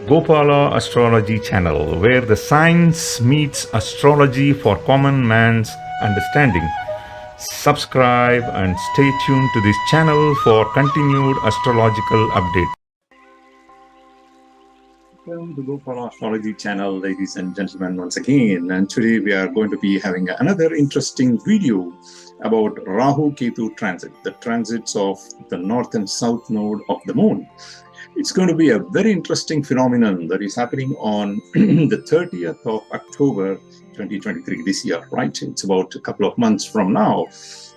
Gopala Astrology channel, where the science meets astrology for common man's understanding. Subscribe and stay tuned to this channel for continued astrological updates. Welcome to Gopala Astrology channel, ladies and gentlemen, once again. And today we are going to be having another interesting video about Rahu Ketu transit, the transits of the north and south node of the moon. It's going to be a very interesting phenomenon that is happening on the 30th of October 2023 this year, right? It's about a couple of months from now.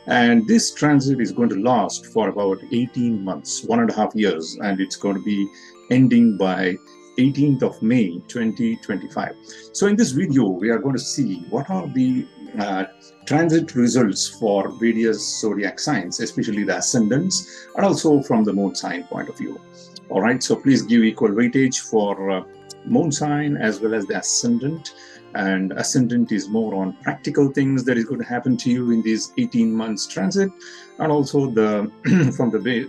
And this transit is going to last for about 18 months, 1.5 years, and it's going to be ending by 18th of May 2025. So in this video, we are going to see what are the transit results for various zodiac signs, especially the ascendants, and also from the moon sign point of view. All right, so please give equal weightage for moon sign as well as the ascendant. And ascendant is more on practical things that is going to happen to you in these 18 months transit. And also the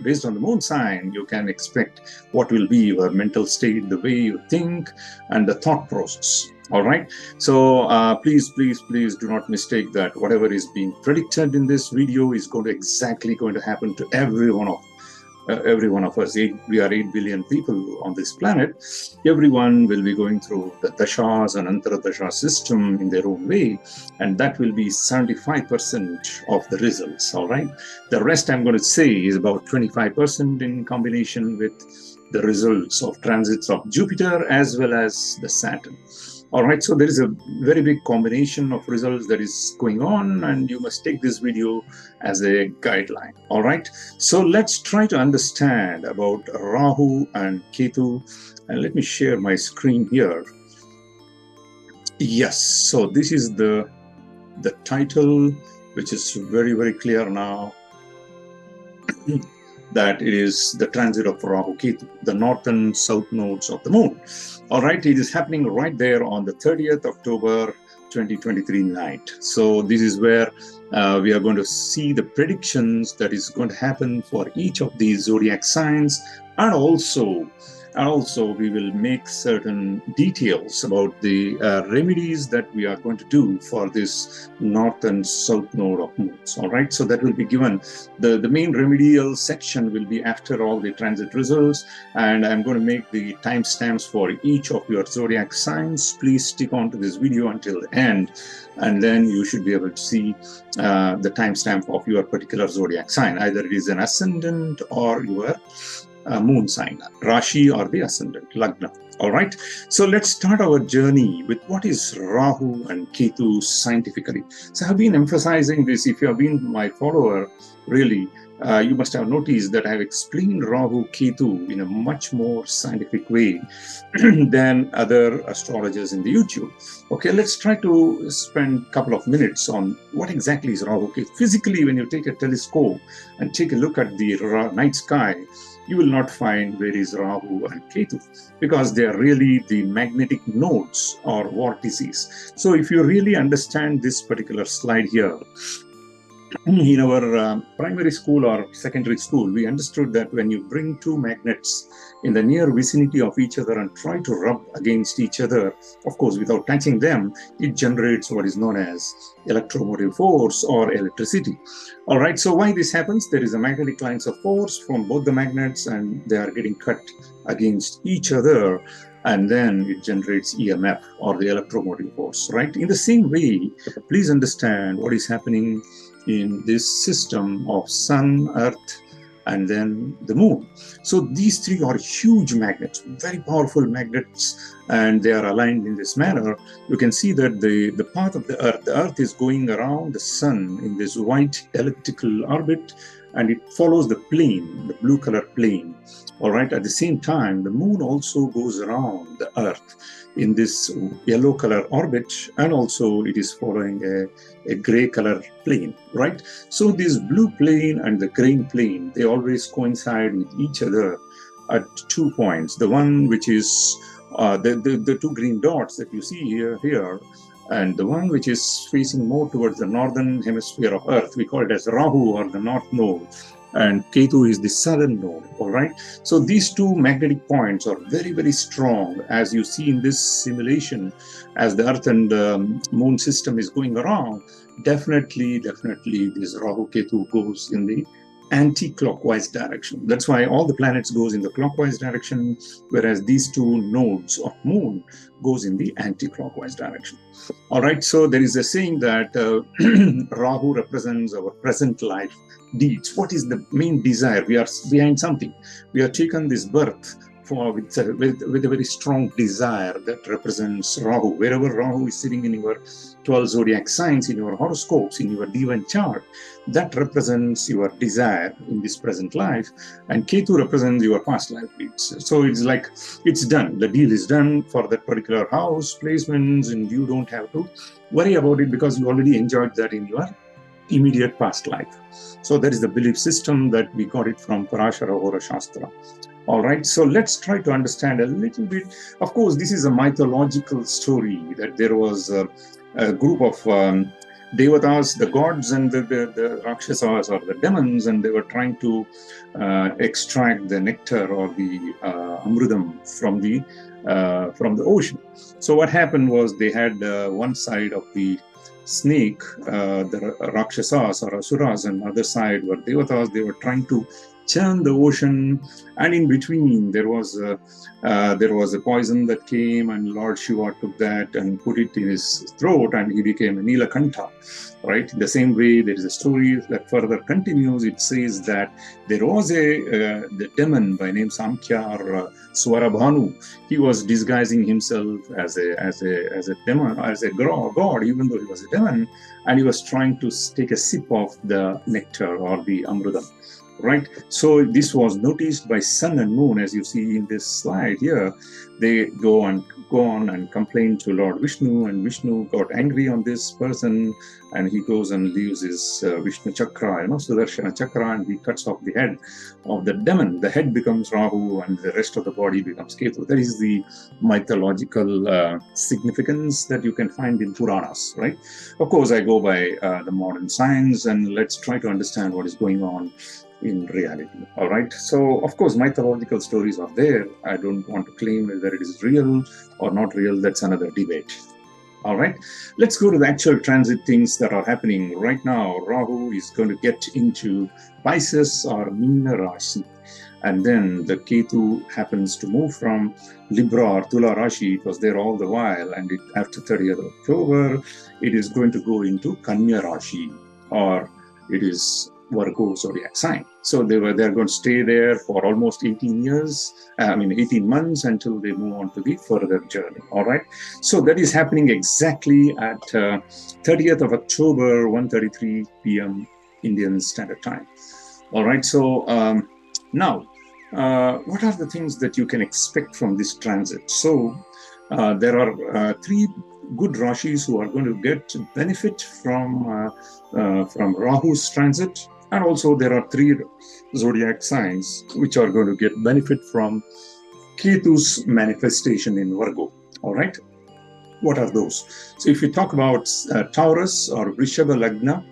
based on the moon sign, you can expect what will be your mental state, the way you think, and the thought process. All right, so please do not mistake that whatever is being predicted in this video is exactly going to happen to every one of us. We are 8 billion people on this planet. Everyone will be going through the dashas and antaradasha system in their own way, and that will be 75% of the results. All right, the rest I'm going to say is about 25% in combination with the results of transits of Jupiter as well as the Saturn. All right, so there is a very big combination of results that is going on, and you must take this video as a guideline. All right, so let's try to understand about Rahu and Ketu. And let me share my screen here. Yes, so this is the title, which is very clear now. That it is the transit of Rahu Ketu, the north and south nodes of the moon. All right, it is happening right there on the 30th October 2023 night. So this is where we are going to see the predictions that is going to happen for each of these zodiac signs, and also we will make certain details about the remedies that we are going to do for this north and south node of moons. All right, so that will be given. The main remedial section will be after all the transit results, and I'm going to make the timestamps for each of your zodiac signs. Please stick on to this video until the end, and then you should be able to see the timestamp of your particular zodiac sign. Either it is an ascendant or your moon sign, Rashi, or the ascendant, Lagna. All right, so let's start our journey with what is Rahu and Ketu scientifically. So I've been emphasizing this. If you have been my follower, really, you must have noticed that I have explained Rahu Ketu in a much more scientific way than other astrologers in the YouTube. Okay, let's try to spend a couple of minutes on what exactly is Rahu Ketu. Physically, when you take a telescope and take a look at the night sky, you will not find where is Rahu and Ketu, because they are really the magnetic nodes or vortices. So if you really understand this particular slide here, in our primary school or secondary school, we understood that when you bring two magnets in the near vicinity of each other and try to rub against each other, of course, without touching them, it generates what is known as electromotive force or electricity. All right, so why this happens? There is a magnetic lines of force from both the magnets, and they are getting cut against each other, and then it generates EMF or the electromotive force, right? In the same way, please understand what is happening in this system of sun, earth, and then the moon. So these three are huge magnets, very powerful magnets, and they are aligned in this manner. You can see that the path of the earth is going around the sun in this white elliptical orbit, and it follows the plane, the blue color plane. All right, at the same time, the moon also goes around the earth in this yellow color orbit, and also it is following a gray color plane, right? So this blue plane and the green plane, they always coincide with each other at 2 points. The one which is the two green dots that you see here, and the one which is facing more towards the northern hemisphere of Earth, we call it as Rahu, or the north node. and Ketu is the southern node. All right. So these two magnetic points are very, very strong, as you see in this simulation, as the Earth and Moon system is going around. Definitely, this Rahu Ketu goes in the anti-clockwise direction. That's why all the planets goes in the clockwise direction, whereas these two nodes of Moon goes in the anti-clockwise direction. All right, so there is a saying that Rahu represents our present life deeds. What is the main desire? We are behind something. We are taken this birth with a very strong desire that represents Rahu. Wherever Rahu is sitting in your 12 zodiac signs, in your horoscopes, in your divine chart, that represents your desire in this present life, and Ketu represents your past life deeds. So it's like it's done. The deal is done for that particular house placements, and you don't have to worry about it because you already enjoyed that in your immediate past life. So that is the belief system that we got it from Parashara Hora Shastra. All right, so let's try to understand a little bit. Of course, this is a mythological story that there was a group of devatas, the gods, and the rakshasas or the demons, and they were trying to extract the nectar or the amrudam from the ocean. So what happened was they had one side of the snake, the rakshasas or asuras, and other side were devatas. They were trying to churn the ocean, and in between there was a poison that came, and Lord Shiva took that and put it in his throat, and he became a Nilakantha. Right? The same way, there is a story that further continues. It says that there was the demon by name Samkhya or Swarabhanu. He was disguising himself as a demon, as a god, even though he was a demon, and he was trying to take a sip of the nectar or the amrudam. Right, so this was noticed by Sun and Moon, as you see in this slide here. They go on and complain to Lord Vishnu, and Vishnu got angry on this person, and he goes and leaves his Vishnu Chakra, Sudarshana Chakra, and he cuts off the head of the demon. The head becomes Rahu, and the rest of the body becomes Ketu. That is the mythological significance that you can find in Puranas, right? Of course, I go by the modern science, and let's try to understand what is going on in reality. All right, so of course mythological stories are there. I don't want to claim whether it is real or not real. That's another debate. All right, let's go to the actual transit things that are happening right now. Rahu is going to get into Pisces or Meena Rashi, and then the Ketu happens to move from Libra or Thula Rashi. It was there all the while, and after 30th of October it is going to go into Kanya Rashi, or it is Virgo zodiac sign. So they're going to stay there for almost 18 months until they move on to the further journey. All right. So that is happening exactly at 30th of October, 1:33 p.m. Indian Standard Time. All right. So now, what are the things that you can expect from this transit? So there are three good Rashis who are going to get benefit from Rahu's transit. And also there are three zodiac signs which are going to get benefit from Ketu's manifestation in Virgo. All right. What are those? So if you talk about Taurus or Vrishabha Lagna,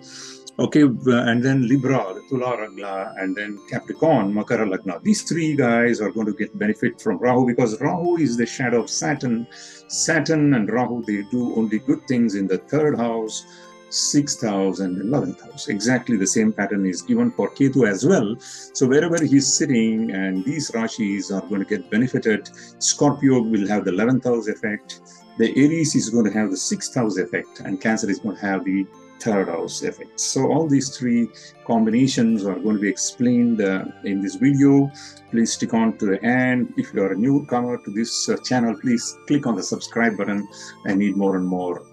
okay, and then Libra, the Thula Lagna, and then Capricorn, Makara Lagna. These three guys are going to get benefit from Rahu, because Rahu is the shadow of Saturn. Saturn and Rahu, they do only good things in the third house, 6th house, and 11th house. Exactly the same pattern is given for Ketu as well. So wherever he's sitting, and these Rashis are going to get benefited. Scorpio will have the 11th house effect. The Aries is going to have the 6th house effect, and Cancer is going to have the third house effect. So all these three combinations are going to be explained in this video. Please stick on to the end. If you are a newcomer to this channel, please click on the subscribe button. I need more and more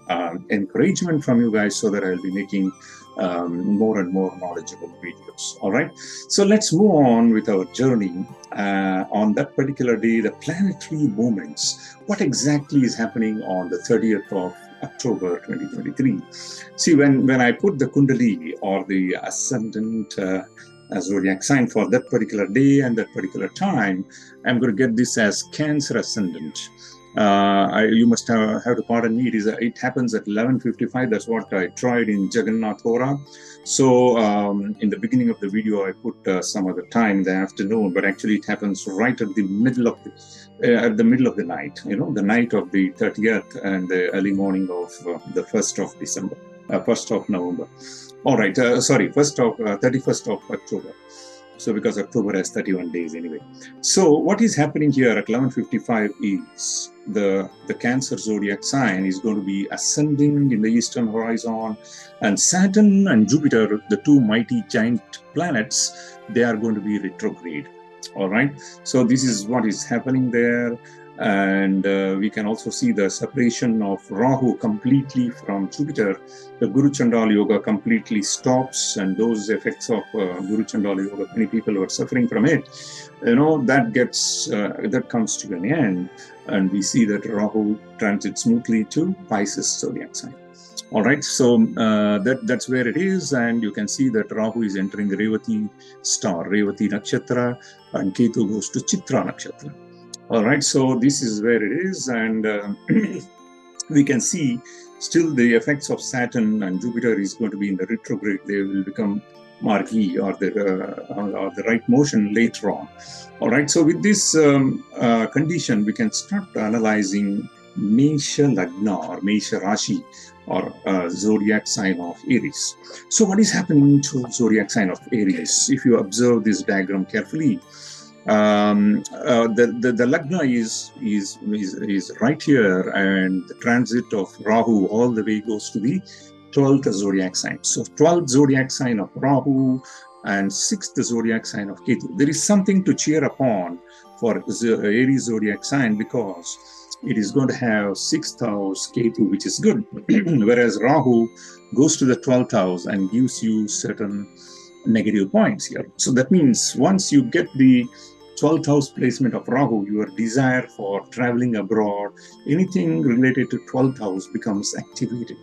encouragement from you guys, so that I'll be making more and more knowledgeable videos. All right, so let's move on with our journey. On that particular day, the planetary movements, what exactly is happening on the 30th of October 2023. See, when I put the Kundali or the Ascendant zodiac sign for that particular day and that particular time, I'm going to get this as Cancer Ascendant. You must have to pardon me. It happens at 11:55. That's what I tried in Jagannath Hora. So in the beginning of the video, I put some other time in the afternoon, but actually it happens right at the middle of the night. You know, the night of the 30th and the early morning of the 1st of December, 1st of November. All right, sorry, 31st of October. So because October has 31 days anyway. So what is happening here at 11:55 is the Cancer zodiac sign is going to be ascending in the eastern horizon, and Saturn and Jupiter, the two mighty giant planets, they are going to be retrograde. All right. So this is what is happening there. And we can also see the separation of Rahu completely from Jupiter. The Guru Chandala Yoga completely stops, and those effects of Guru Chandala Yoga, many people who are suffering from it, you know, that comes to an end, and we see that Rahu transits smoothly to Pisces zodiac sign. All right, so that's where it is, and you can see that Rahu is entering the Revati star, Revati Nakshatra, and Ketu goes to Chitra Nakshatra. All right, so this is where it is, and we can see still the effects of Saturn and Jupiter is going to be in the retrograde. They will become margi or the right motion later on. All right, so with this condition, we can start analyzing Mesha Lagna or Mesha Rashi or zodiac sign of Aries. So what is happening to zodiac sign of Aries? If you observe this diagram carefully, the Lagna is right here, and the transit of Rahu all the way goes to the 12th zodiac sign. So 12th zodiac sign of Rahu and 6th zodiac sign of Ketu. There is something to cheer upon for Aries zodiac sign, because it is going to have 6th house Ketu, which is good, whereas Rahu goes to the 12th house and gives you certain negative points here. So that means once you get the 12th house placement of Rahu, your desire for traveling abroad, anything related to 12th house becomes activated.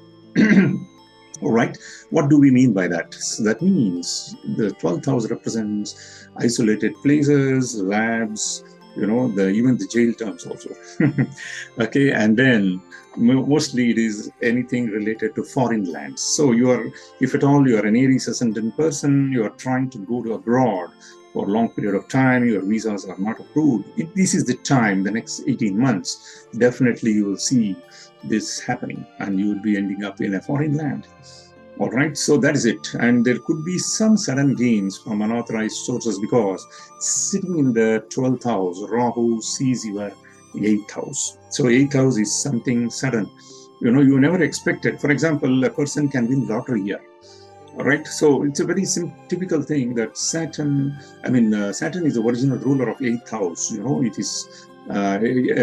All right, what do we mean by that? So that means the 12th house represents isolated places, labs, you know, even the jail terms also. Okay, and then mostly it is anything related to foreign lands. So if at all you are an Aries ascendant person, you are trying to go to abroad for a long period of time, your visas are not approved. This is the time, the next 18 months, definitely you will see this happening, and you will be ending up in a foreign land. All right, so that is it. And there could be some sudden gains from unauthorized sources, because sitting in the 12th house, Rahu sees your 8th house. So 8th house is something sudden. You know, you never expected. For example, a person can win lottery here. All right, so it's a very typical thing that Saturn is the original ruler of 8th house. You know, it is a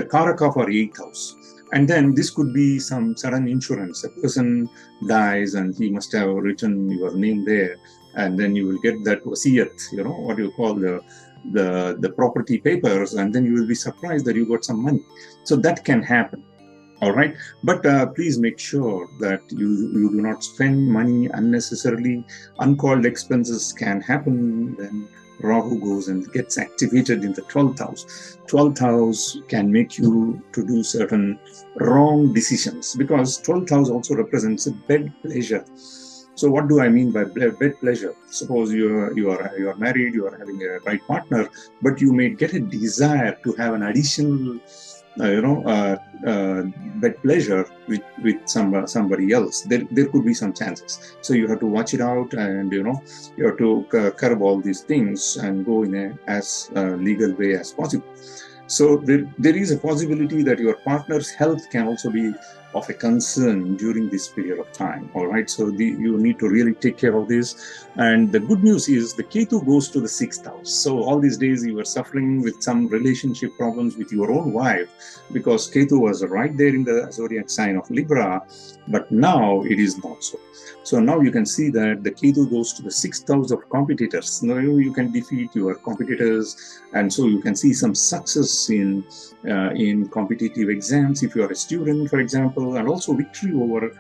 Karaka for 8th house. And then this could be some sudden insurance. A person dies and he must have written your name there, and then you will get that wasiyat, you know, what you call the property papers, and then you will be surprised that you got some money. So that can happen. All right, but please make sure that you do not spend money unnecessarily. Uncalled expenses can happen when Rahu goes and gets activated in the 12th house. 12th house can make you to do certain wrong decisions, because 12th house also represents a bed pleasure. So what do I mean by bed pleasure? Suppose you are married, you are having a right partner, but you may get a desire to have an additional bed pleasure with somebody else. There could be some chances. So you have to watch it out, and you have to curb all these things and go in a as legal way as possible. So there is a possibility that your partner's health can also be of a concern during this period of time. All right, so you need to really take care of this. And the good news is the Ketu goes to the 6th house. So all these days you were suffering with some relationship problems with your own wife, because Ketu was right there in the zodiac sign of Libra, but now it is not so. So now you can see that the Ketu goes to the 6th house of competitors. Now you can defeat your competitors, and so you can see some success in competitive exams if you are a student, for example, and also victory over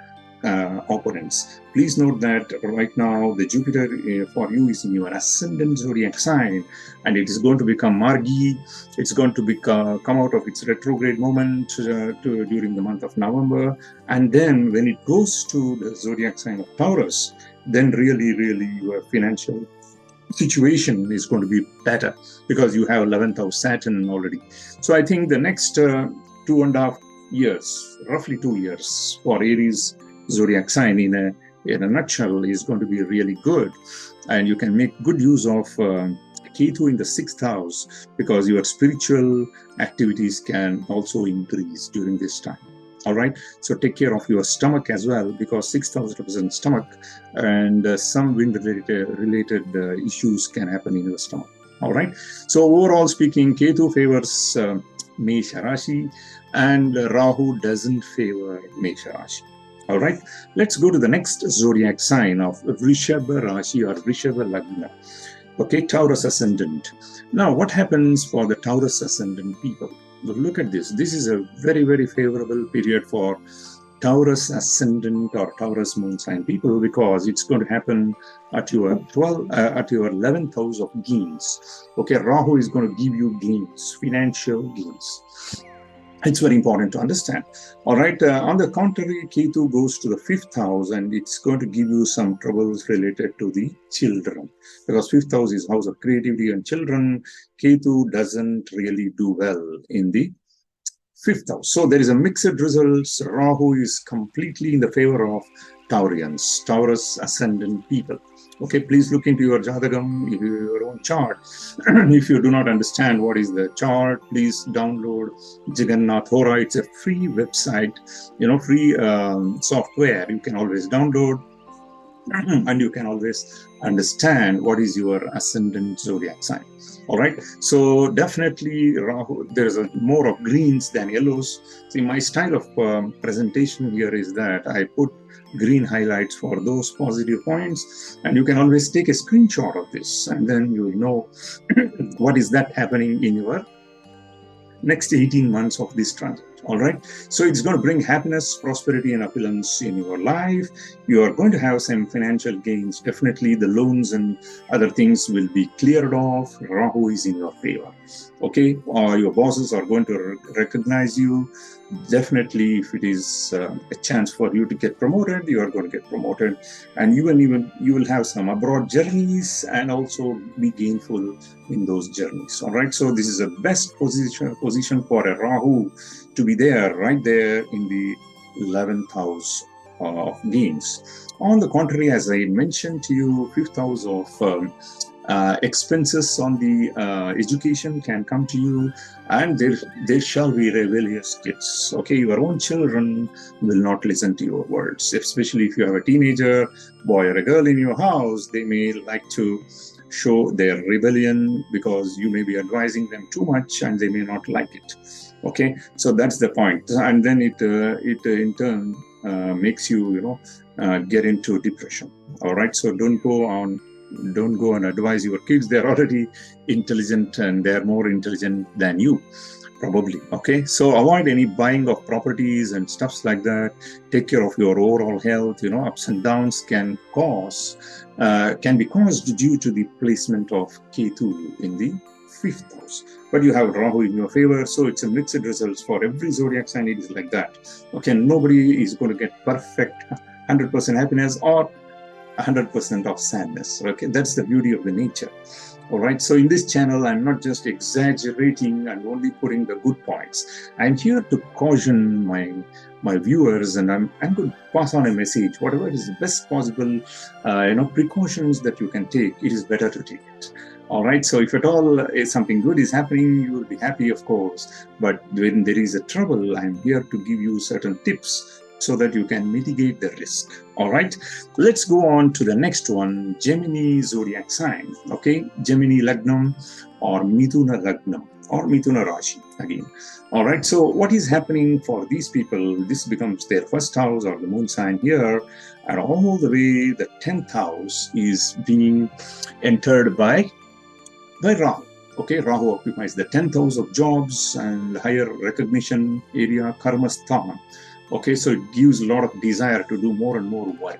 opponents. Please note that right now the Jupiter for you is in your ascendant zodiac sign, and it is going to become Margi. It's going to come out of its retrograde moment during the month of November, and then when it goes to the zodiac sign of Taurus, then really your financial situation is going to be better because you have 11th house Saturn already. So I think the next 2.5 years, roughly 2 years for Aries zodiac sign in a nutshell is going to be really good, and you can make good use of Ketu in the 6th house because your spiritual activities can also increase during this time. All right, so take care of your stomach as well because 6th house represents stomach, and some wind related issues can happen in your stomach. All right, so overall speaking, Ketu favors Mesha Rashi, and Rahu doesn't favor Mesha Rashi. All right, let's go to the next zodiac sign of Vrishabha Rashi or Vrishabha Lagna. Okay, Taurus ascendant. Now, what happens for the Taurus ascendant people? Look at this. This is a very favorable period for Taurus ascendant or Taurus moon sign people because it's going to happen at your 11th house of gains. Okay, Rahu is going to give you gains, financial gains. It's very important to understand. All right, on the contrary, Ketu goes to the 5th house and it's going to give you some troubles related to the children because 5th house is house of creativity and children. Ketu doesn't really do well in the 5th house. So there is a mixed results. Rahu is completely in the favor of Taurians, Taurus ascendant people. Okay, please look into your Jatagam, your own chart. If you do not understand what is the chart, please download Jagannath Hora. It's a free website, free software you can always download. And you can always understand what is your ascendant zodiac sign. All right, so definitely Rahu, there's more of greens than yellows. See, my style of presentation here is that I put green highlights for those positive points, and you can always take a screenshot of this, and then you will know what is that happening in your next 18 months of this transit. All right, so it's going to bring happiness, prosperity, and opulence in your life. You are going to have some financial gains. Definitely the loans and other things will be cleared off. Rahu is in your favor. Okay, your bosses are going to recognize you. Definitely, if it is a chance for you to get promoted, you are going to get promoted, and even you will have some abroad journeys and also be gainful in those journeys. All right, so this is a best position for a Rahu to be there, right there in the 11th house of gains. On the contrary, as I mentioned to you, 5th house of expenses on the education can come to you, and there shall be rebellious kids. Okay, your own children will not listen to your words, especially if you have a teenager, boy or a girl in your house. They may like to show their rebellion because you may be advising them too much and they may not like it. Okay, so that's the point, and then it in turn makes you get into depression. All right, so don't go and advise your kids. They're already intelligent and they're more intelligent than you probably. Okay, so avoid any buying of properties and stuffs like that. Take care of your overall health. Ups and downs can be caused due to the placement of Ketu in the 5th house, but you have Rahu in your favor, so it's a mixed results for every zodiac sign. It is like that. Okay, nobody is going to get perfect 100% happiness or 100% of sadness. Okay, that's the beauty of the nature. All right, so in this channel, I'm not just exaggerating and only putting the good points. I'm here to caution my viewers, and I'm going to pass on a message. Whatever is the best possible precautions that you can take, it is better to take it. All right, so if at all something good is happening, you will be happy, of course. But when there is a trouble, I'm here to give you certain tips so that you can mitigate the risk. All right, let's go on to the next one, Gemini zodiac sign. Okay, Gemini Lagnam or Mithuna Lagnam or Mithuna Rashi again. All right, so what is happening for these people? This becomes their 1st house or the moon sign here, and all the way the 10th house is being entered by Rahu. Okay, Rahu occupies the 10th house of jobs and higher recognition area, karma sthan. Okay, so it gives a lot of desire to do more and more work.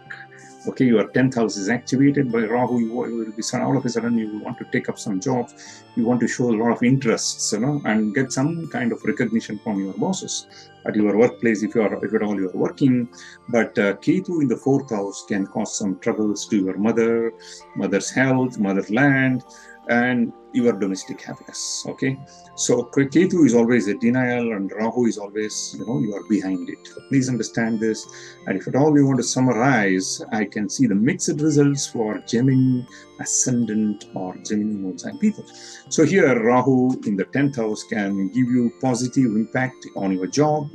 Okay, your 10th house is activated by Rahu. You will be all of a sudden you will want to take up some jobs. You want to show a lot of interests, and get some kind of recognition from your bosses at your workplace if at all you are working. But Ketu in the 4th house can cause some troubles to your mother's health, motherland, and your domestic happiness. Okay, so Ketu is always a denial, and Rahu is always, you are behind it. Please understand this. And if at all you want to summarize, I can see the mixed results for Gemini, Ascendant, or Gemini moon sign people. So here, Rahu in the 10th house can give you positive impact on your job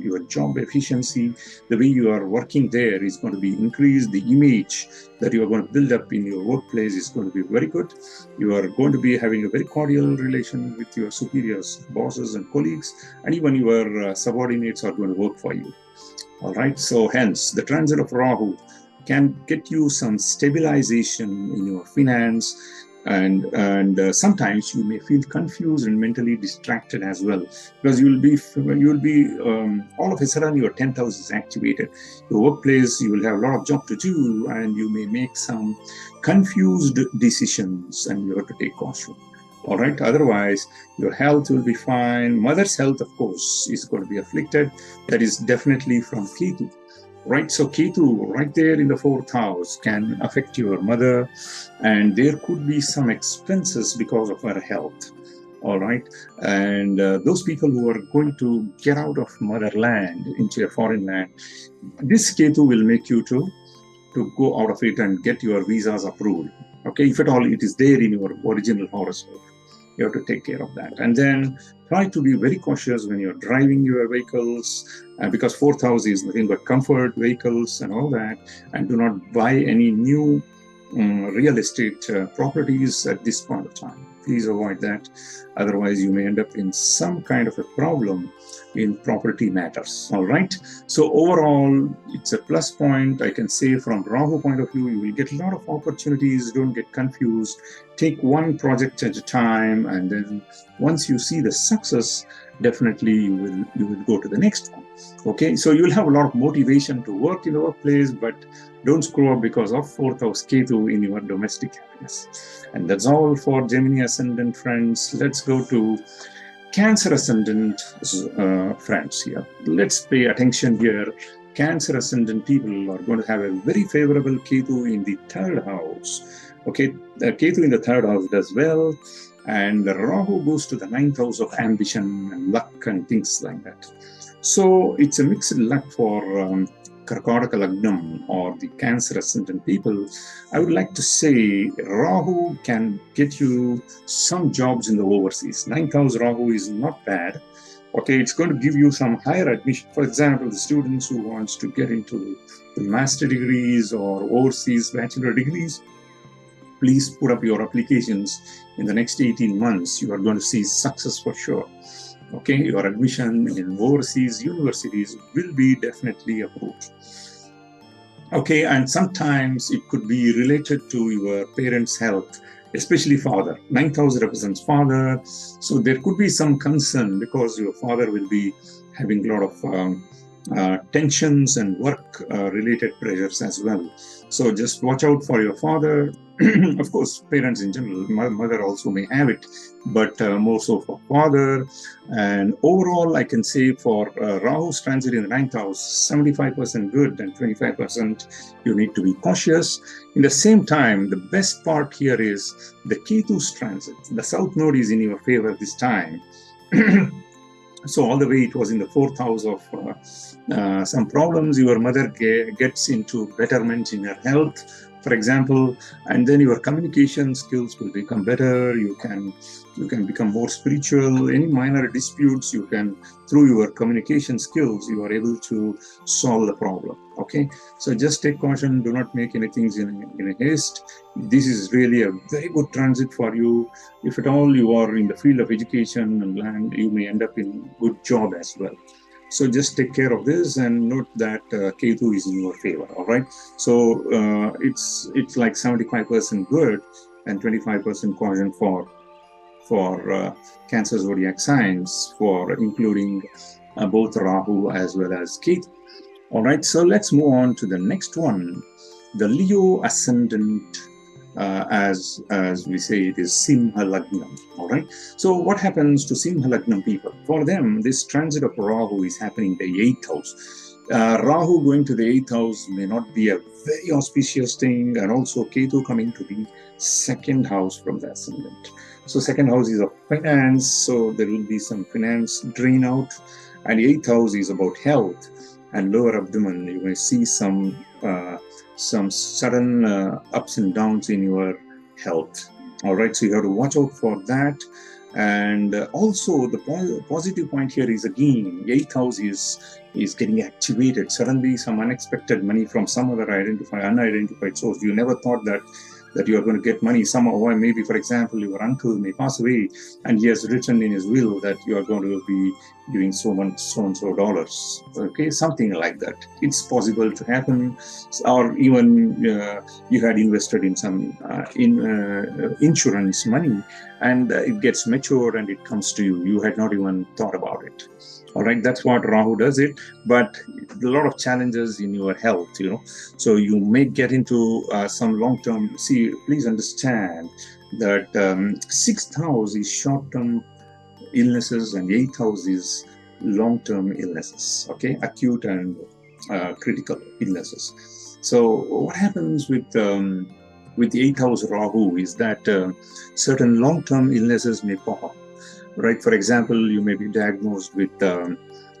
efficiency. The way you are working there is going to be increased. The image that you are going to build up in your workplace is going to be very good. You are going to be having a very cordial relation with your superiors, bosses, and colleagues, and even your subordinates are going to work for you. All right, so hence the transit of Rahu can get you some stabilization in your finance, and sometimes you may feel confused and mentally distracted as well, because you will be all of a sudden your 10th house is activated. Your workplace, you will have a lot of job to do, and you may make some confused decisions, and you have to take caution. All right, otherwise your health will be fine. Mother's health, of course, is going to be afflicted. That is definitely from Ketu. Right, so Ketu right there in the 4th house can affect your mother, and there could be some expenses because of her health. All right, and those people who are going to get out of motherland into a foreign land, this Ketu will make you to go out of it and get your visas approved. Okay, if at all it is there in your original horoscope, you have to take care of that. And then try to be very cautious when you're driving your vehicles, because 4th house is nothing but comfort, vehicles, and all that. And do not buy any new real estate properties at this point of time. Please avoid that. Otherwise, you may end up in some kind of a problem in property matters. All right. So overall, it's a plus point. I can say from Rahu point of view, you will get a lot of opportunities. Don't get confused. Take one project at a time, and then once you see the success, definitely you will go to the next one. Okay. So you will have a lot of motivation to work in the workplace, but don't screw up because of 4th house Ketu in your domestic happiness. And that's all for Gemini Ascendant friends. Let's go to Cancer Ascendant friends here. Let's pay attention here. Cancer Ascendant people are going to have a very favorable Ketu in the 3rd house. Okay, the Ketu in the 3rd house does well, and the Rahu goes to the 9th house of ambition and luck and things like that. So it's a mixed luck for Karkataka Lagna or the Cancer Ascendant people. I would like to say Rahu can get you some jobs in the overseas. 9th house Rahu is not bad. Okay, it's going to give you some higher admission. For example, the students who wants to get into the master degrees or overseas bachelor degrees, please put up your applications. In the next 18 months, you are going to see success for sure. Okay, your admission in overseas universities will be definitely approved. Okay, and sometimes it could be related to your parents' health, especially father. 9th house represents father, so there could be some concern because your father will be having a lot of tensions and work-related pressures as well. So just watch out for your father. Of course, parents in general, mother also may have it, but more so for father. And overall, I can say for Rahu's transit in the 9th house, 75% good and 25% you need to be cautious. In the same time, the best part here is the Ketu's transit. The south node is in your favor this time. So all the way it was in the 4th house of some problems. Your mother gets into betterment in her health, for example, and then your communication skills will become better. You can become more spiritual. Any minor disputes, you can, through your communication skills, you are able to solve the problem. Okay, so just take caution. Do not make anything in a haste. This is really a very good transit for you. If at all you are in the field of education and land, you may end up in good job as well. So just take care of this and note that Ketu is in your favor. All right. So it's like 75% good and 25% caution for Cancer zodiac signs, for including both Rahu as well as Ketu. All right, so let's move on to the next one, the Leo ascendant. As we say, it is Simha Lagna. All right. So what happens to Simha Lagna people? For them, this transit of Rahu is happening in the 8th house. Rahu going to the 8th house may not be a very auspicious thing, and also Ketu coming to the 2nd house from the ascendant. So 2nd house is of finance, so there will be some finance drain out, and 8th house is about health and lower abdomen. You may see some sudden ups and downs in your health. All right, so you have to watch out for that. And also the positive point here is, again, 8th house is getting activated. Suddenly some unexpected money from some other unidentified source. You never thought that you are going to get money. Or maybe, for example, your uncle may pass away and he has written in his will that you are going to be giving so and so dollars. Okay, something like that. It's possible to happen. Or even you had invested in some insurance money, and it gets matured and it comes to you. You had not even thought about it. All right, that's what Rahu does it, but a lot of challenges in your health, so you may get into some long-term. Please understand that 6th house is short-term illnesses and 8th house is long-term illnesses, okay, acute and critical illnesses. So what happens with the 8th house Rahu is that certain long-term illnesses may pop up. Right, for example, you may be diagnosed with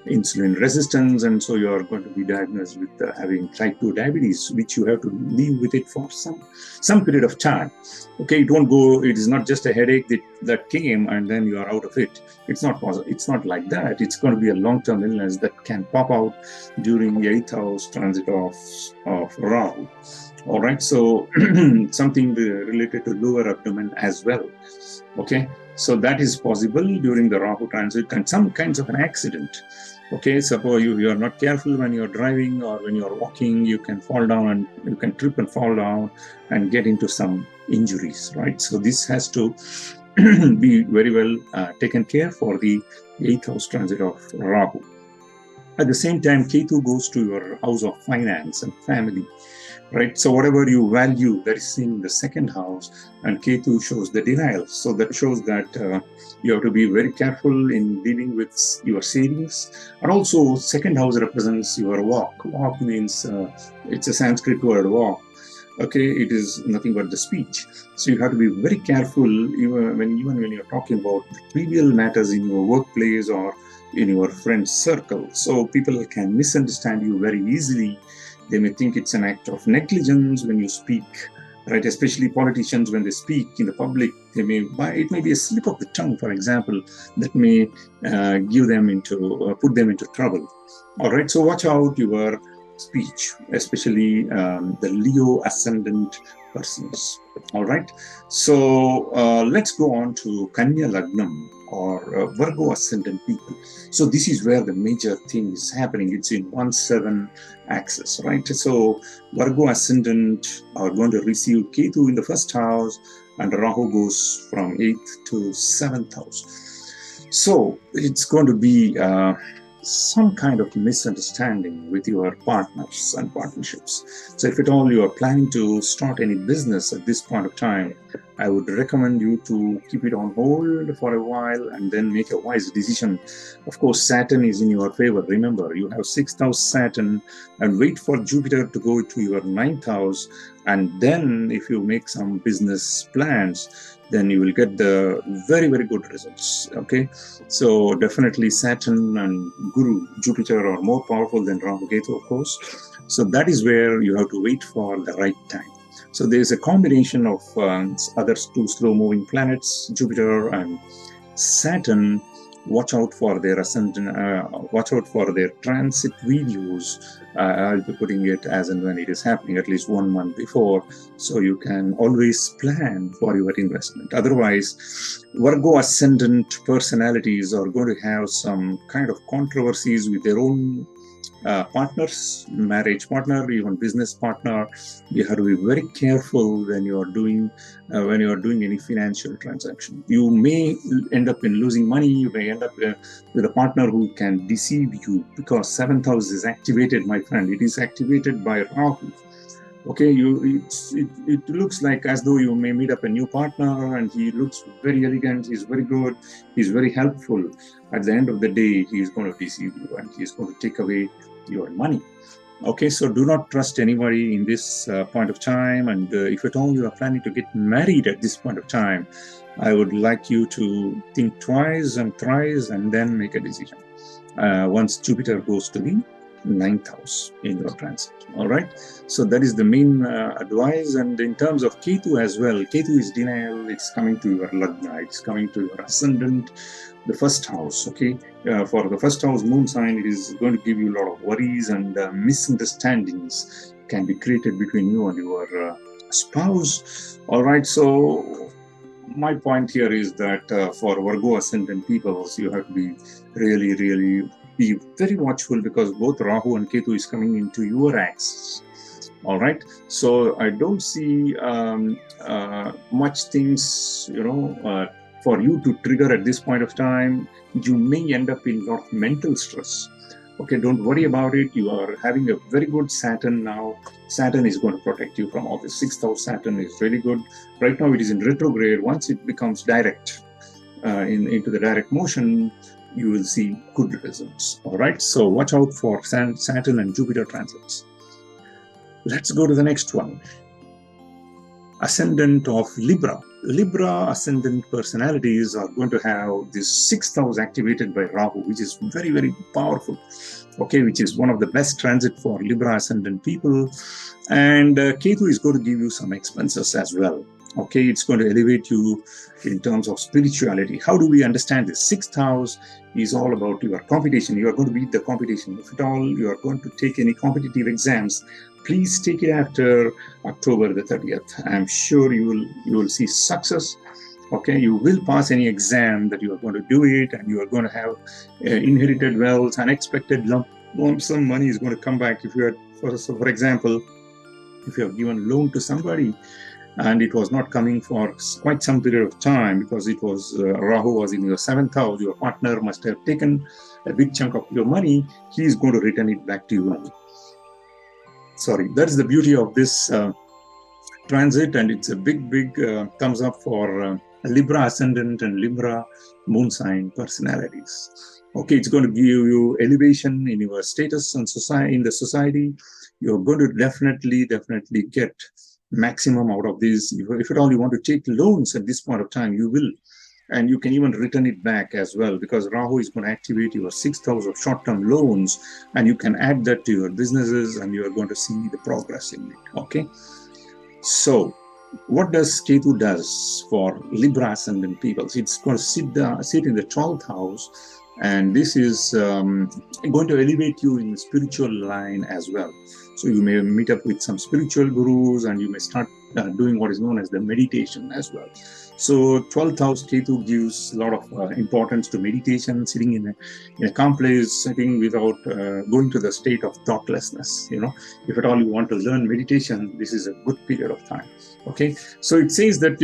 insulin resistance, and so you are going to be diagnosed with having type 2 diabetes, which you have to live with it for some period of time. Okay, it won't go. It is not just a headache that came and then you are out of it. It's not possible. It's not like that. It's going to be a long-term illness that can pop out during the 8th house transit of Rahu. All right, so something related to lower abdomen as well. Okay, so that is possible during the Rahu transit, and some kinds of an accident. Okay, suppose you are not careful when you are driving or when you are walking, you can fall down and you can trip and fall down and get into some injuries, right? So this has to be very well taken care for the 8th house transit of Rahu. At the same time, Ketu goes to your house of finance and family. Right, so whatever you value, that is in the 2nd house, and Ketu shows the denial. So that shows that you have to be very careful in dealing with your savings. And also, 2nd house represents your walk. Walk means it's a Sanskrit word, walk. Okay, it is nothing but the speech. So you have to be very careful even when you're talking about trivial matters in your workplace or in your friend's circle. So people can misunderstand you very easily. They may think it's an act of negligence when you speak, right? Especially politicians, when they speak in the public, it may be a slip of the tongue, for example, that may put them into trouble. All right, so watch out your speech, especially the Leo ascendant persons. All right, so let's go on to Kanya Lagnam or Virgo ascendant people. So this is where the major thing is happening. It's in 1-7 axis, right? So Virgo ascendant are going to receive Ketu in the 1st house, and Rahu goes from 8th to 7th house. So it's going to be some kind of misunderstanding with your partners and partnerships. So if at all you are planning to start any business at this point of time, I would recommend you to keep it on hold for a while and then make a wise decision. Of course, Saturn is in your favor. Remember, you have 6th house Saturn, and wait for Jupiter to go to your 9th house. And then if you make some business plans, then you will get the very, very good results. Okay, so definitely Saturn and Guru, Jupiter are more powerful than Rahu Ketu, of course. So that is where you have to wait for the right time. So there is a combination of other 2 slow-moving planets, Jupiter and Saturn. Watch out for their ascendant. Watch out for their transit videos. I'll be putting it as and when it is happening, at least 1 month before, so you can always plan for your investment. Otherwise, Virgo ascendant personalities are going to have some kind of controversies with their own partners, marriage partner, even business partner, you have to be very careful when you are doing any financial transaction. You may end up in losing money. You may end up with a partner who can deceive you, because 7th house is activated, my friend. It is activated by Rahu. Okay, it looks like as though you may meet up a new partner, and he looks very elegant, he's very good, he's very helpful. At the end of the day, he is going to deceive you, and he is going to take away your money. Okay, so do not trust anybody in this point of time. And if at all you are planning to get married at this point of time, I would like you to think twice and thrice and then make a decision. Once Jupiter goes to the 9th house in your transit. All right, so that is the main advice. And in terms of Ketu as well, Ketu is denial. It's coming to your Lagna, it's coming to your ascendant, the first house. Okay, for the first house moon sign, it is going to give you a lot of worries, and misunderstandings can be created between you and your spouse. All right, so my point here is that for Virgo ascendant people, you have to be really be very watchful, because both Rahu and Ketu is coming into your axis. All right, so I don't see much things, for you to trigger at this point of time. You may end up in a lot of mental stress. Okay, don't worry about it. You are having a very good Saturn now. Saturn is going to protect you from all this. 6th house Saturn is really good. Right now it is in retrograde. Once it becomes direct, into the direct motion, you will see good results. All right, so watch out for Saturn and Jupiter transits. Let's go to the next one. Ascendant of Libra. Libra ascendant personalities are going to have this 6th house activated by Rahu, which is very powerful. Okay, which is one of the best transit for Libra ascendant people. And Ketu is going to give you some expenses as well. Okay, it's going to elevate you in terms of spirituality. How do we understand this? 6th house is all about your competition. You are going to beat the competition. If at all you are going to take any competitive exams, please take it after October the 30th. I'm sure you will see success. Okay, you will pass any exam that you are going to do it, and you are going to have inherited wealth, unexpected lump sum money is going to come back. If you had, for example, if you have given loan to somebody and it was not coming for quite some period of time, because it was Rahu was in your 7th house, your partner must have taken a big chunk of your money. He is going to return it back to you. Sorry, that's the beauty of this transit, and it's a big thumbs up for Libra ascendant and Libra moon sign personalities. Okay, it's going to give you elevation in your status and in the society. You're going to definitely get maximum out of this. If at all you want to take loans at this point of time, you will, and you can even return it back as well, because Rahu is going to activate your 6th house of short-term loans, and you can add that to your businesses, and you are going to see the progress in it. Okay, so what does Ketu does for Libra ascendant people? It's going to sit in the 12th house, and this is going to elevate you in the spiritual line as well. So you may meet up with some spiritual gurus, and you may start doing what is known as the meditation as well. So 12th house Ketu gives a lot of importance to meditation, sitting in a calm place, sitting without going to the state of thoughtlessness. If at all you want to learn meditation, this is a good period of time. Okay, so it says that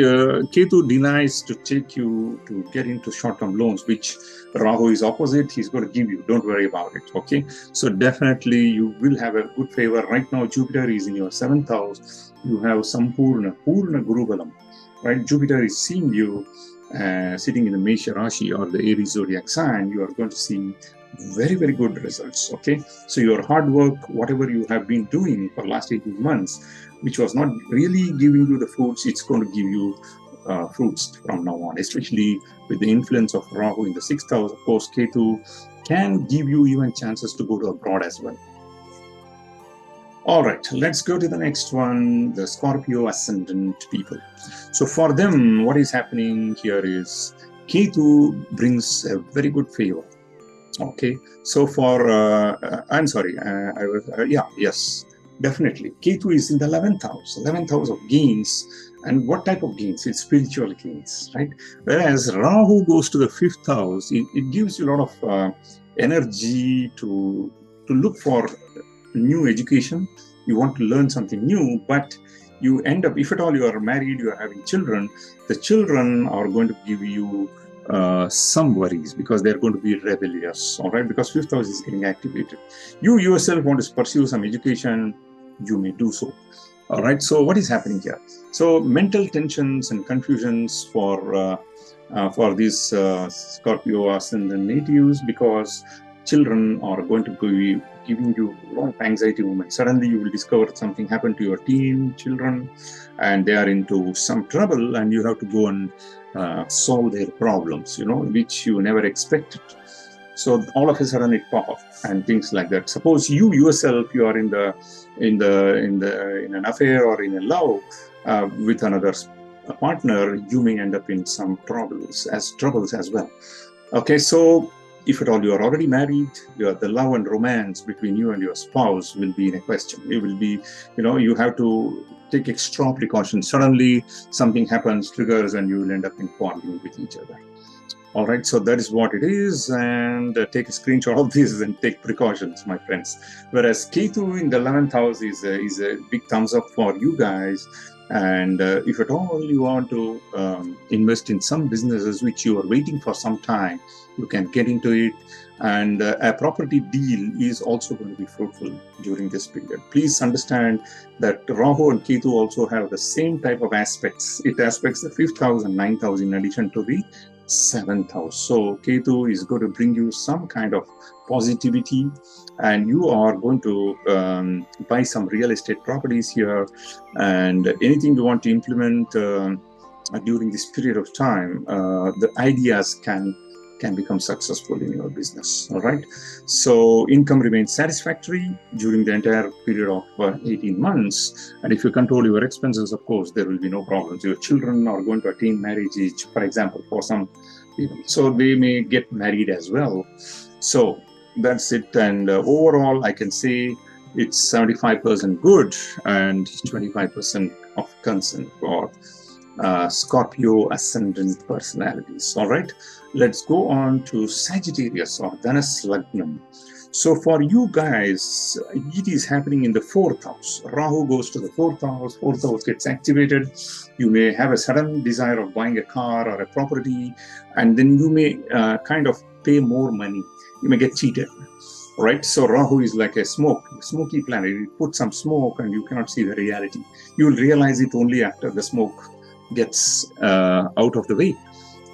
Ketu denies to take you to get into short-term loans, which Rahu is opposite. He's going to give you. Don't worry about it. Okay, so definitely you will have a good favor. Right now Jupiter is in your 7th house. You have Purna Guru Balam. Right, Jupiter is seeing you sitting in the Mesha Rashi or the Aries zodiac sign. You are going to see very good results. Okay, so your hard work, whatever you have been doing for the last 18 months, which was not really giving you the fruits, it's going to give you fruits from now on, especially with the influence of Rahu in the 6th house. Of course, Ketu can give you even chances to go to abroad as well. All right, let's go to the next one, the Scorpio ascendant people. So for them, what is happening here is Ketu brings a very good favor. Okay, so for, I'm sorry, yes, definitely. Ketu is in the 11th house of gains. And what type of gains? It's spiritual gains, right? Whereas Rahu goes to the 5th house, it gives you a lot of energy to to look for new education. You want to learn something new, but you end up, if at all you are married, you are having children, the children are going to give you some worries because they're going to be rebellious, all right? Because fifth house is getting activated. You yourself want to pursue some education, you may do so. All right, so what is happening here? So mental tensions and confusions for these Scorpio ascendant natives, because children are going to be giving you a lot of anxiety moments. Suddenly you will discover something happened to your teen children and they are into some trouble, and you have to go and solve their problems, which you never expected. So all of a sudden it pop up and things like that. Suppose you yourself, you are in an affair or in a love with another partner, you may end up in some troubles as well. Okay, so if at all you are already married, the love and romance between you and your spouse will be in a question. It will be, you have to take extra precautions. Suddenly something happens, triggers, and you will end up in quarreling with each other. All right, so that is what it is, and take a screenshot of this and take precautions, my friends. Whereas Ketu in the 11th house is a big thumbs up for you guys. And if at all you want to invest in some businesses which you are waiting for some time, you can get into it. And a property deal is also going to be fruitful during this period. Please understand that Rahu and Ketu also have the same type of aspects. It aspects the 5th house and 9th house in addition to the 7th house. So Ketu is going to bring you some kind of positivity, and you are going to buy some real estate properties here, and anything you want to implement during this period of time, the ideas can become successful in your business. All right, so income remains satisfactory during the entire period of 18 months, and if you control your expenses, of course there will be no problems. Your children are going to attain marriage age, for example, for some people, so they may get married as well. So that's it, and overall I can say it's 75% good and 25% of concern for Scorpio ascendant personalities. All right, let's go on to Saggitarius or Dhanus Lagna. So for you guys, it is happening in the 4th house. Rahu goes to the 4th house. 4th house gets activated. You may have a sudden desire of buying a car or a property, and then you may kind of pay more money. You may get cheated. Right, so Rahu is like a smoky planet. You put some smoke and you cannot see the reality. You will realize it only after the smoke gets out of the way.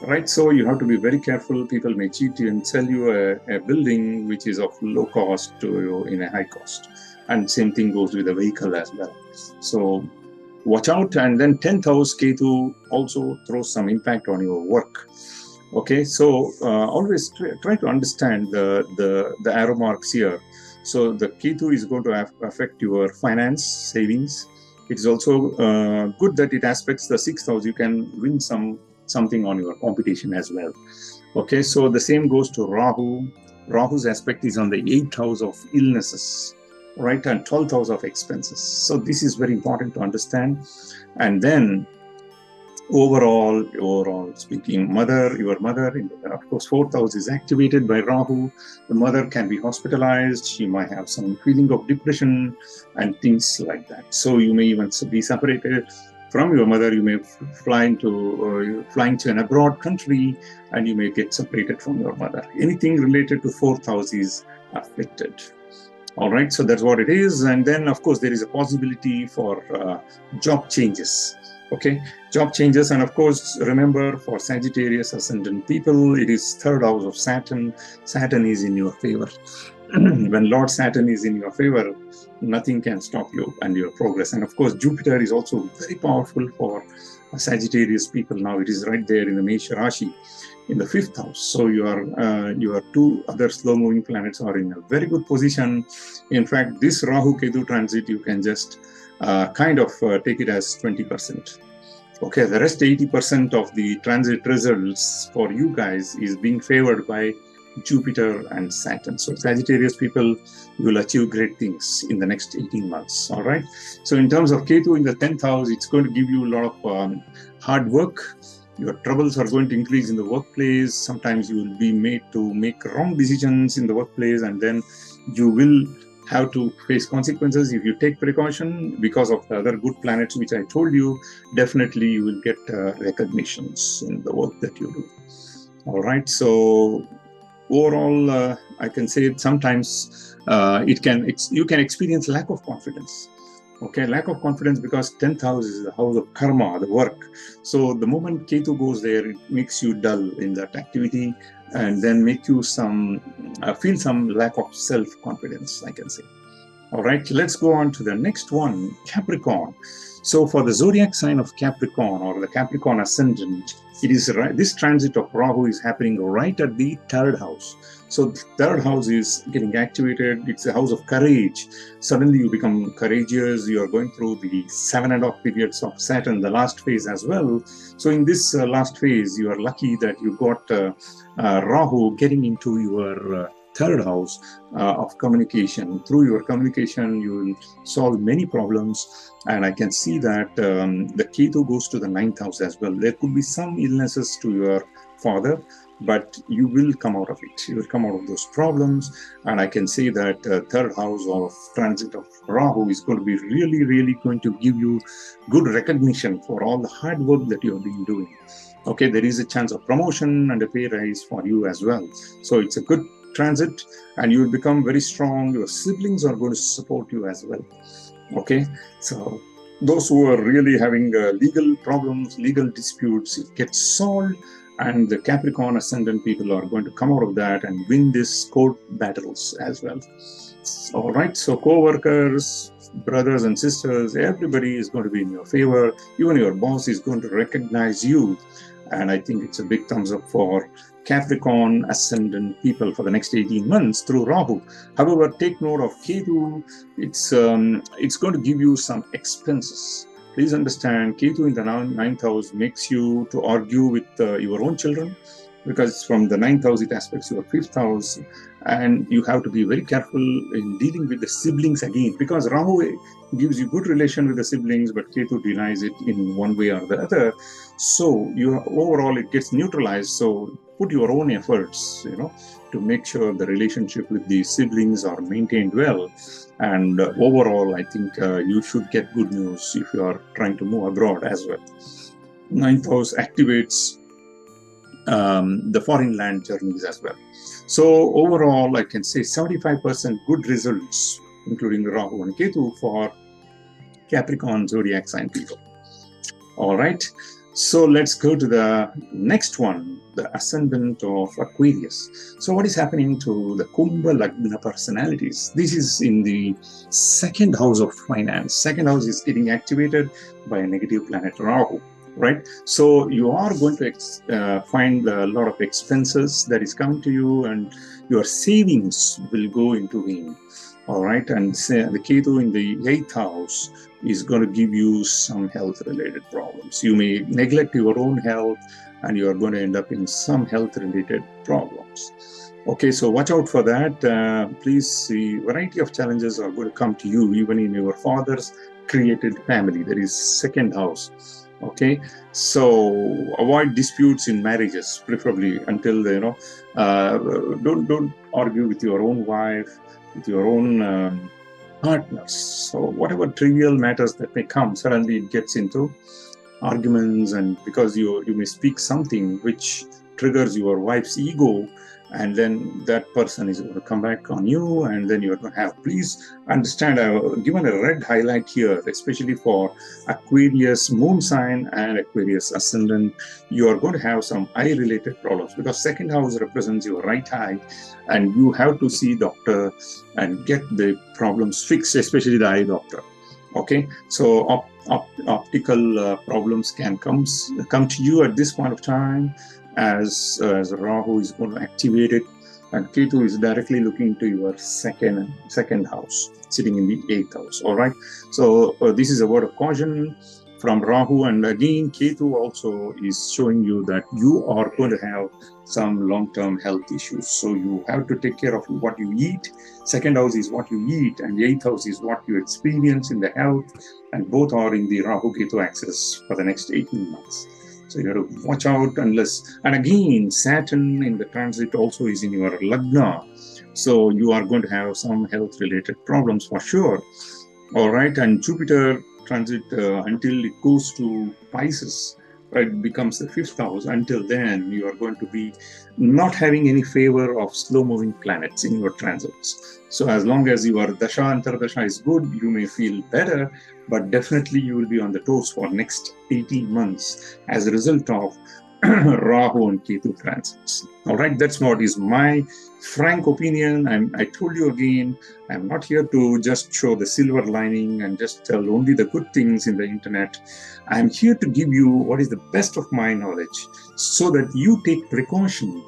Right, so you have to be very careful. People may cheat you and sell you a building which is of low cost to you in a high cost. And same thing goes with the vehicle as well. So watch out. And then 10th house Ketu also throws some impact on your work. Okay, so always try to understand the arrow marks here. So the Ketu is going to affect your finance, savings. It's also good that it aspects the 6th house. You can win something on your competition as well. Okay, so the same goes to Rahu. Rahu's aspect is on the 8th house of illnesses, right, and 12th house of expenses. So this is very important to understand. And then overall speaking, your mother, of course, 4th house is activated by Rahu. The mother can be hospitalized. She might have some feeling of depression and things like that. So you may even be separated from your mother. You may flying to an abroad country, and you may get separated from your mother. Anything related to 4th house is affected. All right, so that's what it is. And then, of course, there is a possibility for job changes. Okay, job changes. And of course, remember, for Sagittarius ascendant people, it is 3rd house of Saturn. Saturn is in your favor. When Lord Saturn is in your favor, nothing can stop you and your progress. And of course, Jupiter is also very powerful for Sagittarius people. Now it is right there in the Mesha Rashi in the 5th house. So your 2 other slow-moving planets are in a very good position. In fact, this Rahu Ketu transit, you can just take it as 20%. Okay, the rest 80% of the transit results for you guys is being favored by Jupiter and Saturn. So Sagittarius people will achieve great things in the next 18 months. All right. So in terms of Ketu in the 10th house, it's going to give you a lot of hard work. Your troubles are going to increase in the workplace. Sometimes you will be made to make wrong decisions in the workplace, and then you will have to face consequences. If you take precaution because of the other good planets which I told you, definitely you will get recognitions in the work that you do. All right, so overall, I can say sometimes you can experience lack of confidence. Okay, lack of confidence, because 10th house is the house of karma, the work. So the moment Ketu goes there, it makes you dull in that activity, and then make you feel some lack of self-confidence, I can say. All right, let's go on to the next one, Capricorn. So for the zodiac sign of Capricorn, or the Capricorn ascendant, it is this transit of Rahu is happening right at the 3rd house. So the 3rd house is getting activated. It's a house of courage. Suddenly you become courageous. You are going through the 7.5 periods of Saturn, the last phase as well. So in this last phase, you are lucky that you got Rahu getting into your 3rd house of communication. Through your communication, you will solve many problems. And I can see that the Ketu goes to the 9th house as well. There could be some illnesses to your father, but you will come out of it. You will come out of those problems. And I can say that 3rd house of transit of Rahu is going to be really, really going to give you good recognition for all the hard work that you have been doing. Okay, there is a chance of promotion and a pay rise for you as well. So it's a good transit, and you will become very strong. Your siblings are going to support you as well. Okay, so those who are really having legal problems, legal disputes, it gets solved, and the Capricorn ascendant people are going to come out of that and win these court battles as well. All right, so co-workers, brothers and sisters, everybody is going to be in your favor. Even your boss is going to recognize you. And I think it's a big thumbs up for Capricorn ascendant people for the next 18 months through Rahu. However, take note of Ketu. It's going to give you some expenses. Please understand, Ketu in the 9th house makes you to argue with your own children, because from the 9th house it aspects your 5th house, and you have to be very careful in dealing with the siblings again, because Rahu gives you good relation with the siblings, but Ketu denies it in one way or the other. So overall it gets neutralized. So put your own efforts, to make sure the relationship with the siblings are maintained well. And overall, I think you should get good news if you are trying to move abroad as well. 9th house activates the foreign land journeys as well. So overall, I can say 75% good results, including Rahu and Ketu, for Capricorn zodiac sign people. All right, so let's go to the next one, the ascendant of Aquarius. So what is happening to the Kumbha Lagna personalities? This is in the 2nd house of finance. 2nd house is getting activated by a negative planet Rahu. Right, so you are going to find a lot of expenses that is coming to you, and your savings will go into vain. All right, and the Ketu in the 8th house is going to give you some health-related problems. You may neglect your own health, and you are going to end up in some health-related problems. Okay, so watch out for that. Please, the variety of challenges are going to come to you, even in your father's created family. That is 2nd house. Okay, so avoid disputes in marriages, preferably until don't argue with your own wife, with your own partners. So whatever trivial matters that may come, suddenly it gets into arguments, and because you may speak something which triggers your wife's ego, and then that person is going to come back on you, and then you're going to have, please understand, I've given a red highlight here, especially for Aquarius moon sign and Aquarius ascendant. You are going to have some eye related problems, because 2nd house represents your right eye, and you have to see doctor and get the problems fixed, especially the eye doctor. Okay, so optical problems can come to you at this point of time, as Rahu is going to activate it, and Ketu is directly looking into your second house, sitting in the 8th house. All right, so this is a word of caution from Rahu, and again Ketu also is showing you that you are going to have some long-term health issues, so you have to take care of what you eat. 2nd house is what you eat, and the 8th house is what you experience in the health, and both are in the Rahu Ketu axis for the next 18 months. So you have to watch out unless, and again, Saturn in the transit also is in your Lagna. So you are going to have some health related problems for sure. All right, and Jupiter transit until it goes to Pisces, right, becomes the 5th house. Until then, you are going to be not having any favor of slow-moving planets in your transits. So as long as your Dasha Antardasha is good, you may feel better, but definitely you will be on the toes for next 18 months as a result of Rahu and Ketu transits. All right, that's what is my frank opinion. And I told you again, I'm not here to just show the silver lining and just tell only the good things in the internet. I'm here to give you what is the best of my knowledge so that you take precaution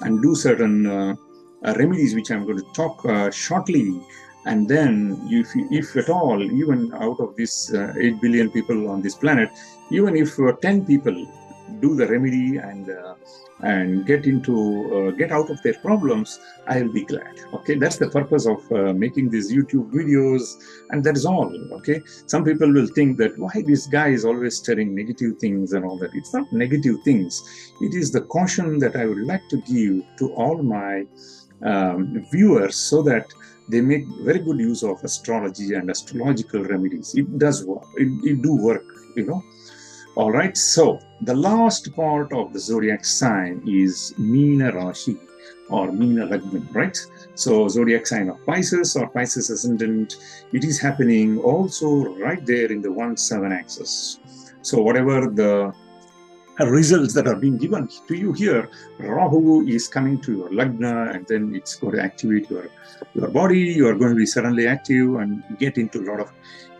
and do certain remedies, which I'm going to talk shortly. And then if at all, even out of these 8 billion people on this planet, even if 10 people do the remedy and get out of their problems, I'll be glad. Okay, that's the purpose of making these YouTube videos, and that is all. Okay, some people will think that why this guy is always telling negative things and all that. It's not negative things. It is the caution that I would like to give to all my viewers so that they make very good use of astrology and astrological remedies. It does work. It do work, you know. All right, so the last part of the zodiac sign is Meena Rashi or Meena Lagna, right? So zodiac sign of Pisces or Pisces ascendant, it is happening also right there in the 1-7 axis. So whatever the results that are being given to you here, Rahu is coming to your Lagna, and then it's going to activate your body. You are going to be suddenly active and get into a lot of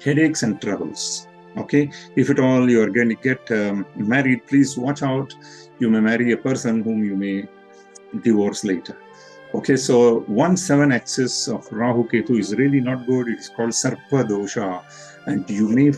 headaches and troubles. Okay, if at all you are going to get married, please watch out. You may marry a person whom you may divorce later. Okay, so 1-7 axis of Rahu Ketu is really not good. It is called Sarpa Dosha, and you may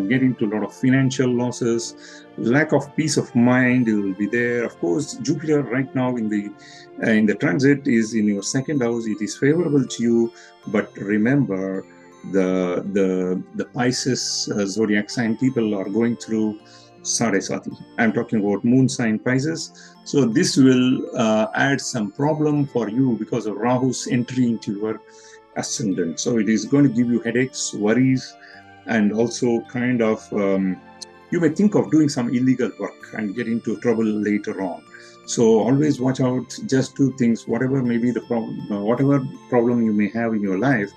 get into a lot of financial losses, lack of peace of mind will be there. Of course, Jupiter right now in the transit is in your 2nd house. It is favorable to you, but remember, the Pisces zodiac sign people are going through Sadesati. I'm talking about moon sign Pisces. So this will add some problem for you because of Rahu's entry into your ascendant. So it is going to give you headaches, worries, and also kind of you may think of doing some illegal work and get into trouble later on. So always watch out. Just 2 things, whatever may be the problem, whatever problem you may have in your life,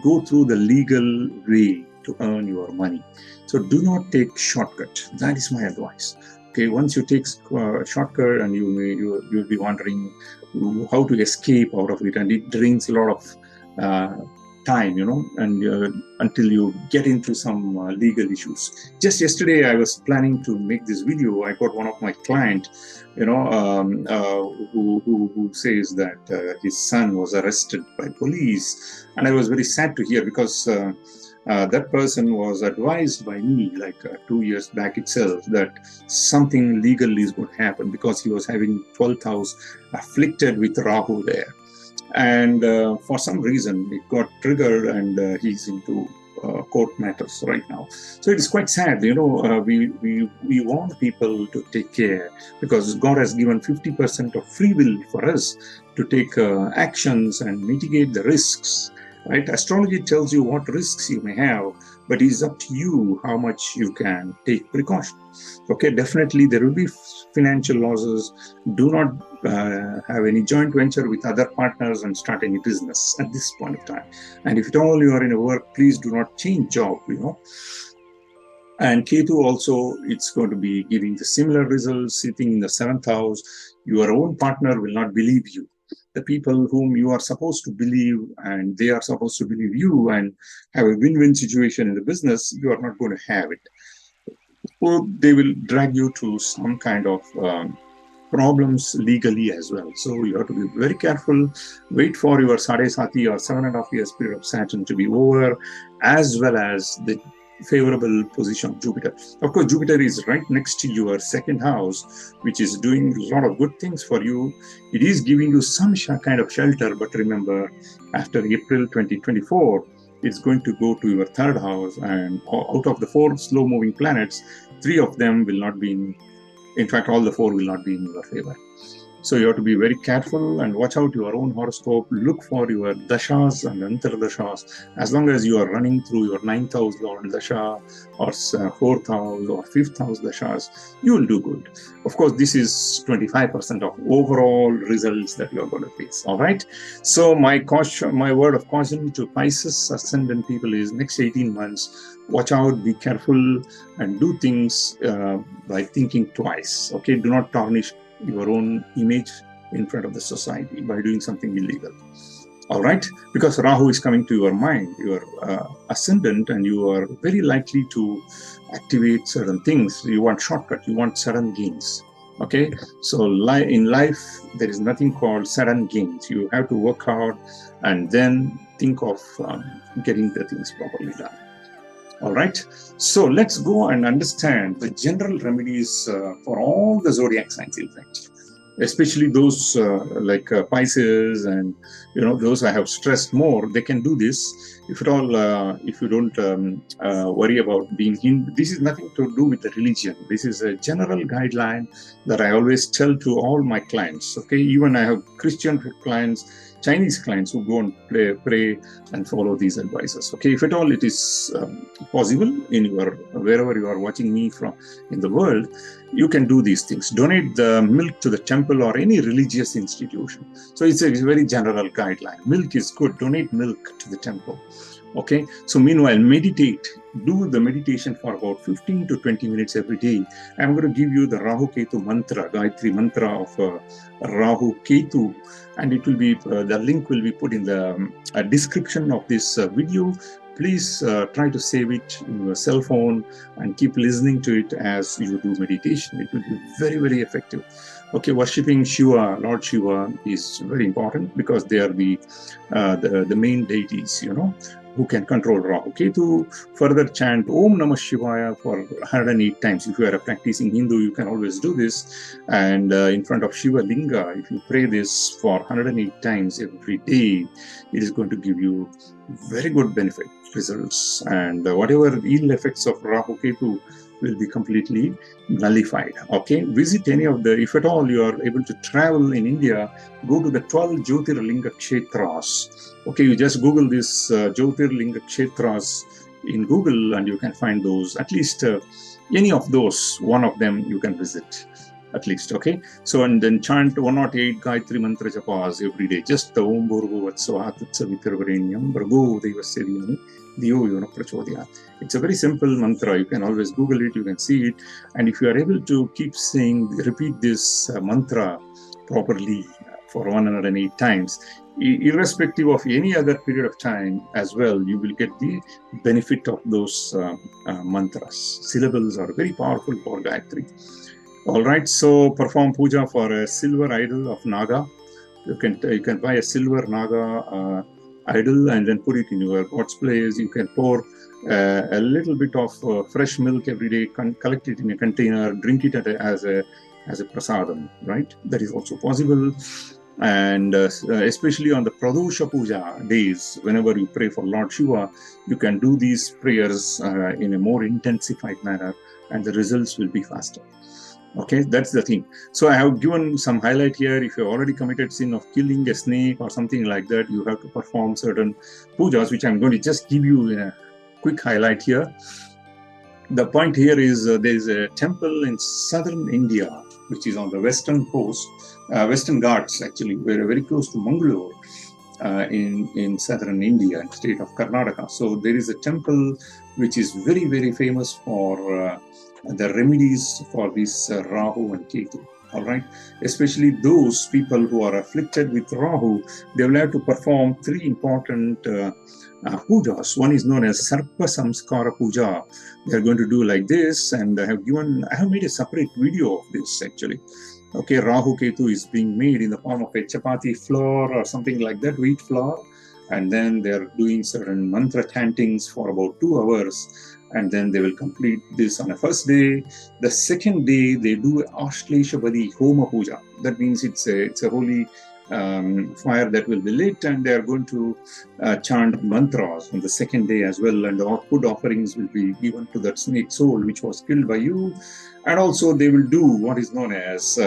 go through the legal way to earn your money. So do not take shortcut. That is my advice. Okay, once you take shortcut, and you'll be wondering how to escape out of it, and it drains a lot of time, you know, and until you get into some legal issues. Just yesterday, I was planning to make this video. I got one of my client, you know, who says that his son was arrested by police, and I was very sad to hear because that person was advised by me like 2 years back itself that something legal is going to happen because he was having 12th house afflicted with Rahu there. And for some reason it got triggered, and he's into court matters right now. So it is quite sad, you know. We want people to take care because God has given 50% of free will for us to take actions and mitigate the risks, right? Astrology tells you what risks you may have, but it is up to you how much you can take precaution. Okay, definitely there will be financial losses. Do not have any joint venture with other partners and start any business at this point of time. And if at all you are in a work, please do not change job, you know. And Ketu also, it's going to be giving the similar results, sitting in the 7th house. Your own partner will not believe you. The people whom you are supposed to believe and they are supposed to believe you and have a win-win situation in the business, you are not going to have it. Or they will drag you to some kind of problems legally as well. So you have to be very careful. Wait for your Sadesati or 7.5 years period of Saturn to be over, as well as the favorable position of Jupiter. Of course, Jupiter is right next to your 2nd house, which is doing a lot of good things for you. It is giving you some kind of shelter, but remember, after April 2024, it's going to go to your 3rd house, and out of the 4 slow-moving planets, 3 of them will not be in In fact, all the 4 will not be in your favor. So you have to be very careful and watch out your own horoscope. Look for your dashas and antardashas. As long as you are running through your 9th house Lord dasha or 4th house or 5th house dashas, you will do good. Of course, this is 25% of overall results that you are going to face. All right. So my word of caution to Pisces ascendant people is next 18 months. Watch out, be careful, and do things by thinking twice. Okay, do not tarnish your own image in front of the society by doing something illegal. All right, because Rahu is coming to your mind, your ascendant, and you are very likely to activate certain things. You want shortcut, you want sudden gains. Okay, so in life there is nothing called sudden gains. You have to work hard and then think of getting the things properly done. All right, so let's go and understand the general remedies for all the zodiac signs, in fact, especially those like Pisces and those I have stressed more. They can do this if at all. If you don't worry about being Hindu, this is nothing to do with the religion. This is a general guideline that I always tell to all my clients. Okay, even I have Christian clients, Chinese clients who go and pray and follow these advices. Okay, if at all it is possible in your wherever you are watching me from in the world, you can do these things. Donate the milk to the temple or any religious institution. So it's a very general guideline. Milk is good. Donate milk to the temple. Okay. So meanwhile, meditate. Do the meditation for about 15 to 20 minutes every day. I'm going to give you the Rahu Ketu mantra, Gayatri mantra of Rahu Ketu, and it will be the link will be put in the description of this video. Please try to save it in your cell phone and keep listening to it as you do meditation. It will be very, very effective. Okay, worshipping Shiva, Lord Shiva, is very important because they are the main deities, who can control Rahu Ketu. Further chant Om Namah Shivaya for 108 times. If you are a practicing Hindu, you can always do this. And in front of Shiva Linga, if you pray this for 108 times every day, it is going to give you very good benefit results. And whatever ill effects of Rahu Ketu will be completely nullified. Okay, visit any of the, if at all you are able to travel in India, go to the 12 Jyotirlinga Kshetras. Okay, you just Google this Jyotirlinga Kshetras in Google and you can find those, at least any of those, one of them you can visit at least. Okay, so and then chant 108 Gayatri mantra japas every day. Just the Om Bhurgo Vatsvaha Savitarvarenyam Bhargo Devasya Dhimani Dhiyo Yo Na Prachodayat. It's a very simple mantra. You can always Google it, you can see it. And if you are able to keep repeat this mantra properly for 108 times, irrespective of any other period of time as well, you will get the benefit of those mantras. Syllables are very powerful for Gayatri. All right, so perform puja for a silver idol of Naga. You can buy a silver Naga idol and then put it in your God's place. You can pour a little bit of fresh milk every day, collect it in a container, drink it as a prasadam, right? That is also possible. And especially on the Pradosha Puja days, whenever you pray for Lord Shiva, you can do these prayers in a more intensified manner and the results will be faster. Okay, that's the thing. So I have given some highlight here. If you already committed sin of killing a snake or something like that, you have to perform certain pujas, which I'm going to just give you in a quick highlight here. The point here is there is a temple in southern India, which is on the western coast, Western Ghats actually, very close to Mangalore, in southern India, in state of Karkataka. So there is a temple which is very, very famous for the remedies for this Rahu and Ketu. All right, especially those people who are afflicted with Rahu, they will have to perform 3 important pujas. One is known as Sarpa Samskara Puja. They are going to do like this, and I have made a separate video of this actually. Okay, Rahu Ketu is being made in the form of a chapati flour or something like that, wheat flour, and then they are doing certain mantra chantings for about 2 hours. And then they will complete this on a first day. The second day, they do Ashlesha Badi Homa Puja. That means it's a holy fire that will be lit, and they are going to chant mantras on the second day as well, and the food offerings will be given to that snake soul which was killed by you. And also they will do what is known as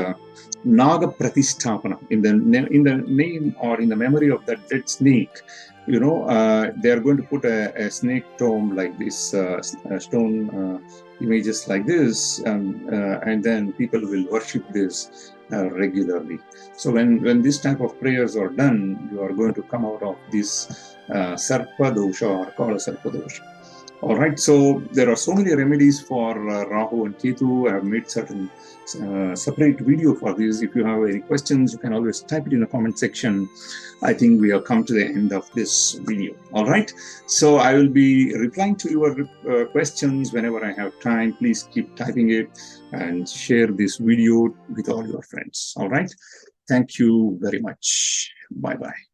Naga Pratisthapana in the name or in the memory of that dead snake. You know, they are going to put a snake tomb like this, stone images like this, and then people will worship this regularly. So when this type of prayers are done, you are going to come out of this Sarpa dosha or Kala Sarpa dosha. All right, so there are so many remedies for Rahu and Ketu. I have made certain separate video for this. If you have any questions, you can always type it in the comment section. I think we have come to the end of this video. All right, so I will be replying to your questions whenever I have time. Please keep typing it and share this video with all your friends. All right, thank you very much. Bye-bye.